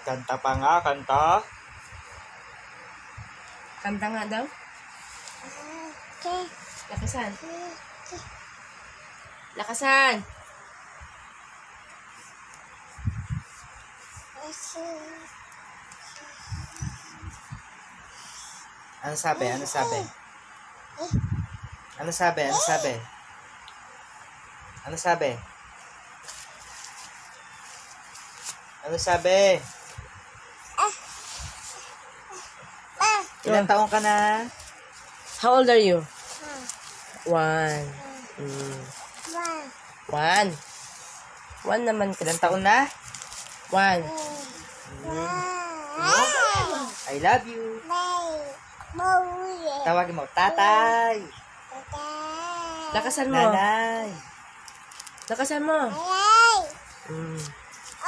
Kanta pa nga, kanta. Kanta nga daw. Lakasan. Lakasan. Ano sabi? Ano sabi? Ano sabi? Ano sabi? Ano sabi? Ano sabi? Ilang taong ka na? How old are you? 1. 1 naman kasi. Ilang taon na? 1. I love you. Tawagin mo, tatay. Lakasan mo. Nanay. Lakasan mo.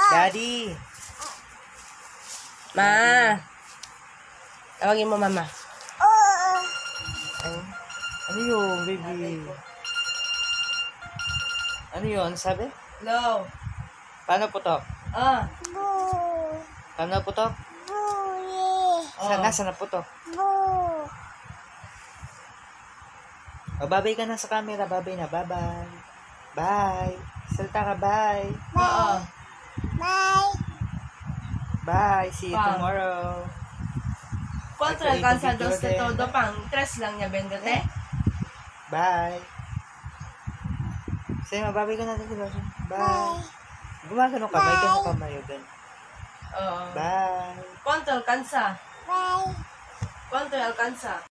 Daddy. Ma. Tawagin mo mama. Ay, ano yun, baby? Ano yun? Sabi? Hello. Paano putok? Paano putok? Saan na putok? O, babay ka na sa camera. Babay na. Bye-bye. Bye. Salta ka. Bye. Oo. Bye. See you Bye. tomorrow. Contra alcanza dos de todo pang 3 lang niya bendote. Bye. Sige, mababay ka natin. Bye. Gumagano ka. May gano ka, Mayogan. Oo. Bye. Contra alcanza. Contra alcanza.